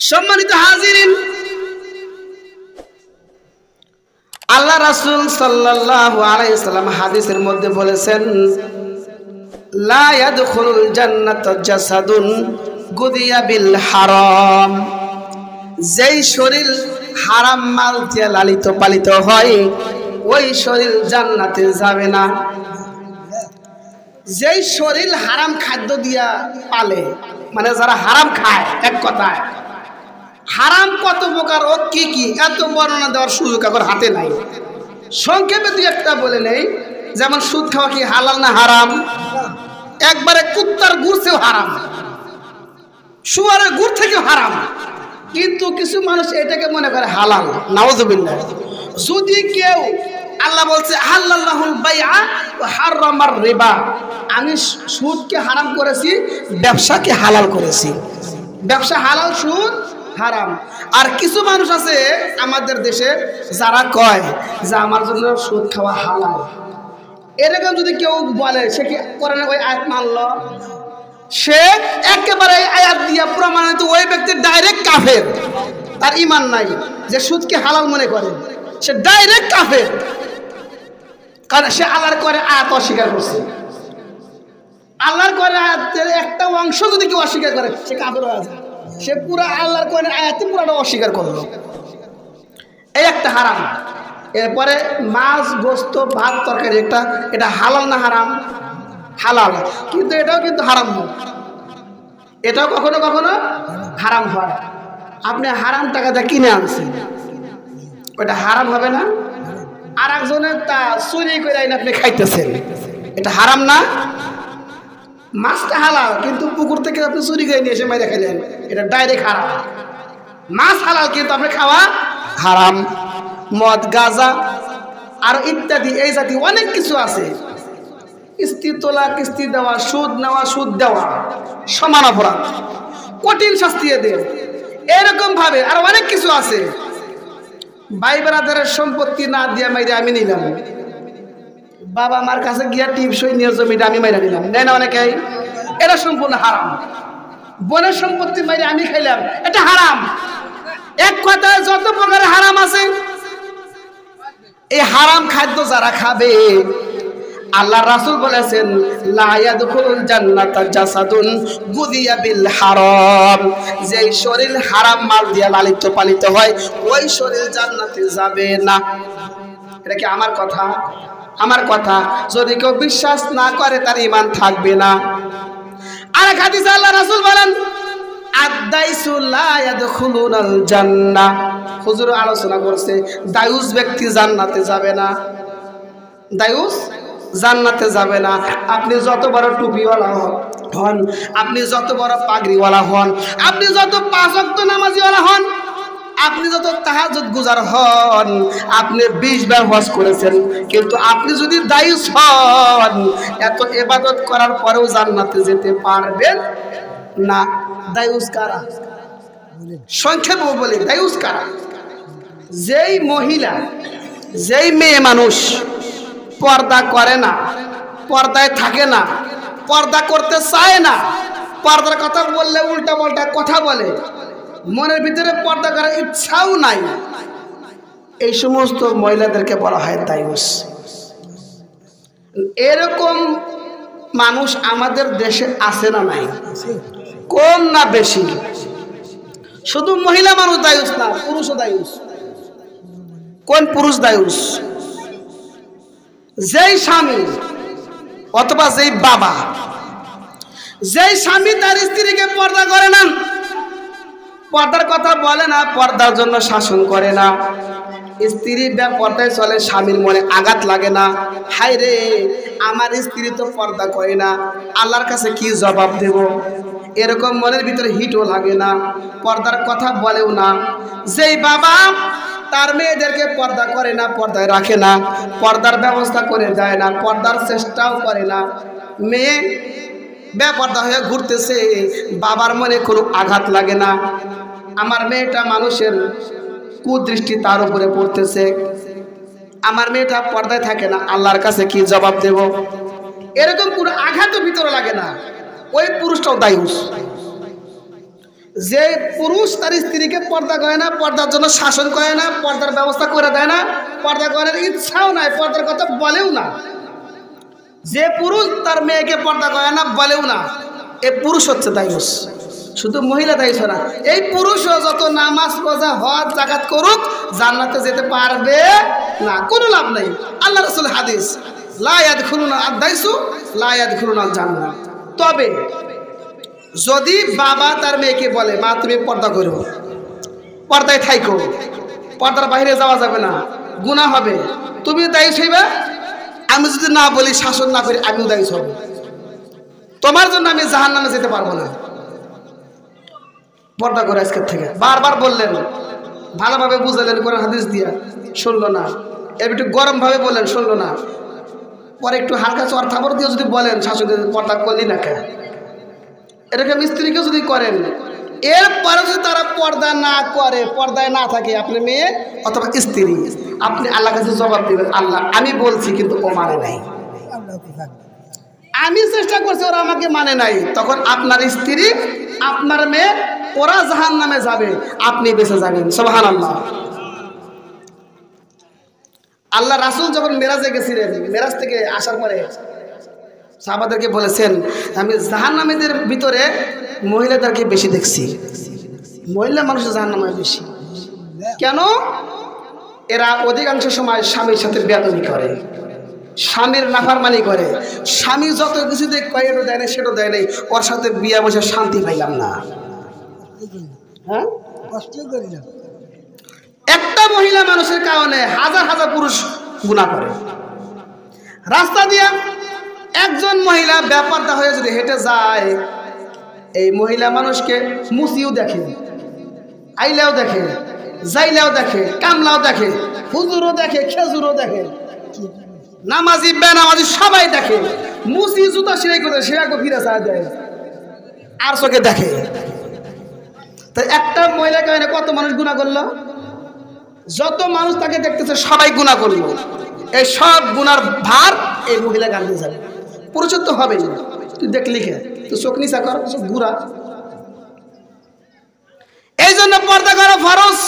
সম্মানিত হাজিরিন, আল্লাহ রাসূল সাল্লাল্লাহু আলাইহি ওয়াসাল্লাম হাদিসের মধ্যে বলেছেন, লা ইয়াদখুলুল জান্নাতা জাসাদুন গুদিয়া বিল হারাম। যেই শরীর হারাম মাল দিয়ে লালিত পালিত হয় ওই শরীর জান্নাতে যাবে না। যেই শরীর হারাম খাদ্য দিয়া পালে, মানে যারা হারাম খায়, এক কথায় হারাম কত প্রকার ও কি কি এত বর্ণনা দেওয়ার সুযোগ এখন হাতে নাই। সংক্ষেপে দুই একটা বলে নেই, যেমন সুদ খাওয়া কি হালাল না হারাম? একবারে কুত্তার গুড় থেকেও হারাম, শুয়ারের গুড় থেকেও হারাম, কিন্তু কিছু মানুষ এটাকে মনে করে হালাল। নাউযুবিল্লাহ। যদি কেউ, আল্লাহ বলছে হালাল্লাহুল বাইআ ওয়া হারামার রিবা, আমি সুদকে হারাম করেছি, ব্যবসাকে হালাল করেছি। ব্যবসা হালাল, সুদ হারাম। আর কিছু মানুষ আছে আমাদের দেশে যারা কয় যে আমার জন্য সুদ খাওয়া হালাল। এরকম যদি কেউ বলে, সে কি কোরআনে ওই আয়াত মানল? সে একেবারে আয়াত দিয়া প্রমাণিত ওই ব্যক্তি ডাইরেক্ট কাফের। তার ঈমান নাই, যে সুদকে হালাল মনে করে সে ডাইরেক্ট কাফের, কারণ সে আল্লাহর করে আয়াত অস্বীকার করছে। আল্লাহর করে আয়াতের একটা অংশ যদি কেউ অস্বীকার করে সে কাফের হয়ে যায়। সে পুরো আল্লাহর করে আয়াতে পুরোটা অস্বীকার করলো। এই একটা হারাম। এরপরে মাছ, গোস্ত, ভাত, তরকারি, এটা হালাল না হারাম? হালাল, কিন্তু এটাও কিন্তু হারাম হয়। এটাও কখনো কখনো হারাম হয়। আপনি হারাম টাকা দিয়ে কিনে আনছেন, ওটা হারাম হবে না? আর একজনের তা চুরি করে আইন আপনি খাইতেছেন, এটা হারাম না? মাছটা হালাল, কিন্তু পুকুর থেকে আপনি চুরি করে নিয়ে এসে মাইরে খাইলেন, এটা ডাইরেক্ট হারাম। মাছ হালাল, কিন্তু আপনি খাওয়া হারাম। মদ, গাঁজা আর ইত্যাদি এই জাতীয় অনেক কিছু আছে। কিস্তি তোলা, কিস্তি দেওয়া, সুদ নেওয়া, সুদ দেওয়া সমান অপরাধ, কঠিন শাস্তি এদের। এরকম ভাবে আর অনেক কিছু আছে। ভাই ব্রাদারের সম্পত্তি না দিয়ে মাইরে আমি নিলাম, বাবা মার কাছে গিয়া টিপসই নিয়ে জমিটা আমি মাইরা নিলাম, নেয় না অনেকেই, এটা সম্পূর্ণ হারাম। বোনের সম্পত্তি মাইরে আমি খাইলাম, এটা হারাম। এক কথায় যত প্রকার হারাম আছে, এই হারাম খাদ্য যারা খাবে, আল্লাহ রাসূল বলেছেন, লা ইয়াদখুলুল জান্নাতা জাসাদুন গুদিয়া বিল হারাম। যেই শরীর হারাম মাল দিয়ে লালিত পালিত হয় ওই শরীর জান্নাতে যাবে না। এটা কি আমার কথা? আমার কথা। যদি কেউ বিশ্বাস না করে তার ঈমান থাকবে না। আর এক হাদিসে আল্লাহ রাসূল বলেন, আদ-দাইসু লা ইয়াদখুলুনাল জান্নাহ। হুজুর আলোচনা করছে দায়ুস ব্যক্তি জান্নাতে যাবে না। দায়ুস জান্নাতে যাবে না। আপনি যত বড় টুপিওয়ালা হন, আপনি যত বড় পাগড়িওয়ালা হন, আপনি যত 5 ওয়াক্ত নামাজিওয়ালা হন, আপনি যত তাহাজ্জুদ গুজার হন, আপনি 20 বার হজ করেছেন, কিন্তু আপনি যদি দায়ুস হন, এত ইবাদত করার পরেও জান্নাতে যেতে পারবেন না। দায়ুস কারা? সংক্ষেপে বলি, দায়ুস কারা? যেই মহিলা, যেই মেয়ে মানুষ পর্দা করে না, পর্দায় থাকে না, পর্দা করতে চায় না, পর্দার কথা বললে উল্টা পাল্টা কথা বলে, মনের ভিতরে পর্দা করার ইচ্ছাও নাই, এই সমস্ত মহিলাদেরকে বলা হয় দায়ুস। এরকম মানুষ আমাদের দেশে আছে না নাই? কম না বেশি? শুধু মহিলা মানুষ দায়ুস না, পুরুষও দায়ুস। কোন পুরুষ দায়ুস? যেই স্বামী অথবা যেই বাবা, যেই স্বামী তার স্ত্রীকে পর্দা করে না, পর্দার কথা বলে না, পর্দার জন্য শাসন করে না, স্ত্রী বেপর্দায় চলে, স্বামীর মনে আঘাত লাগে না, হায় রে আমার স্ত্রী তো পর্দা করে না, আল্লাহর কাছে কি জবাব দেব, এরকম মনের ভিতরে হিটও লাগে না, পর্দার কথা বলেও না। যেই বাবা তার মেয়েদেরকে পর্দা করে না, পর্দায় রাখে না, পর্দার ব্যবস্থা করে দেয় না, পর্দার চেষ্টাও করে না, মেয়ে বেপর্দা হয়ে ঘুরতেছে, বাবার মনে কোনো আঘাত লাগে না, আমার মেয়েটা মানুষের কুদৃষ্টি তার উপরে পড়তেছে, আমার মেয়েটা পর্দায় থাকে না, আল্লাহর কাছে কি জবাব দেব, এরকম কোনো আঘাতও ভিতরে লাগে না, ওই পুরুষটাও দায়ুস। যে পুরুষ তার স্ত্রীকে পর্দা করে না, পর্দার জন্য শাসন করে না, পর্দার ব্যবস্থা করে দেয় না, পর্দা করার ইচ্ছাও নাই, পর্দার কথা বলেও না, যে পুরুষ তার মেয়েকে পর্দা করে না বলেও না, এ পুরুষ হচ্ছে দায়ুস। শুধু মহিলা দায়ুস না, এই পুরুষও যত নামাজ রোজা হজ যাকাত করুক জান্নাতে যেতে পারবে না, কোনো লাভ নেই। আল্লাহ রাসূল হাদিস, লা ইয়াদখুলুনা আদ-দাইসু লা ইয়াদখুলুনা আল-জান্নাহ। তবে যদি বাবা তার মেয়েকে বলে, মা তুমি পর্দা করো, পর্দায় থাইকো, পর্দার বাইরে যাওয়া যাবে না, গুনাহ হবে, তুমি দায়ী হইবা, আমি যদি না বলি, শাসন না করি, আমিও দায়ী হব, তোমার জন্য আমি জাহান্নামে যেতে পারবো না, পর্দা করে আজকের থেকে। বারবার বললেন, ভালোভাবে বুঝালেন কোরআন হাদিস দিয়া, শুনলো না। এর একটু গরম ভাবে বললেন, শুনলো না। পরে একটু হালকা চর থাপড় দিয়ে যদি বলেন, শাসন পর্দা করলি না কে, এরকম স্ত্রীকেও যদি করেন, এরপরে যদি তারা পর্দা না করে, পর্দায় না থাকে আপনার মেয়ে অথবা স্ত্রী, আপনি আল্লাহ কাছে জবাব দেবেন, আল্লাহ আমি বলছি কিন্তু ও মানে নাই, আমি চেষ্টা করছি ওরা আমাকে মানে নাই। তখন আপনার স্ত্রী আপনার মেয়ে ওরা জাহান্নামে যাবে, আপনি বেঁচে যাবেন। সুবহানাল্লাহ। আল্লাহ রাসূল যখন মেরাজে গেছিলেন, মেরাজ থেকে আসার পরে সাহাবাদেরকে বলেছেন, আমি জাহান্নামীদের ভিতরে মহিলাদেরকে বেশি দেখছি, মহিলা মানুষ জাহান্নামে বেশি। কেন? এরা অধিকাংশ সময় স্বামীর সাথে বেয়াদবি করে, স্বামীর নাফরমানি করে, স্বামী যত কিছু দেখ এটা দেয় না সেটা দেয় নাই, ওর সাথে বিয়ে বসে শান্তি পাইলাম না। হ্যাঁ, একটা মহিলা মানুষের কারণে হাজার হাজার পুরুষ গুনাহ করে। রাস্তা দিয়ে একজন মহিলা ব্যাপারটা হয়ে যদি হেঁটে যায়, এই মহিলা মানুষকে মুসিও দেখে, আইলেও দেখে, যাইলেও দেখে, কামলাও দেখে, হুজুরও দেখে, খেজুরও দেখে, নামাজি বেনামাজি সবাই দেখে, মুসি জুতা সিলাই করে সে আগে ফিরে চা দেয়, আর চোখে দেখে। তো একটা মহিলা কারণে কত মানুষ গুনাহ করলো? যত মানুষ তাকে দেখতেছে সবাই গুনাহ করলো, এই সব গুনার ভার এই মহিলা গান দিয়ে যাবে। পুরুষের তো হবেই, তুই দেখ লিখে তো চোখ নিচা কর, গুড়া। এই জন্য পর্দা করা ফরজ।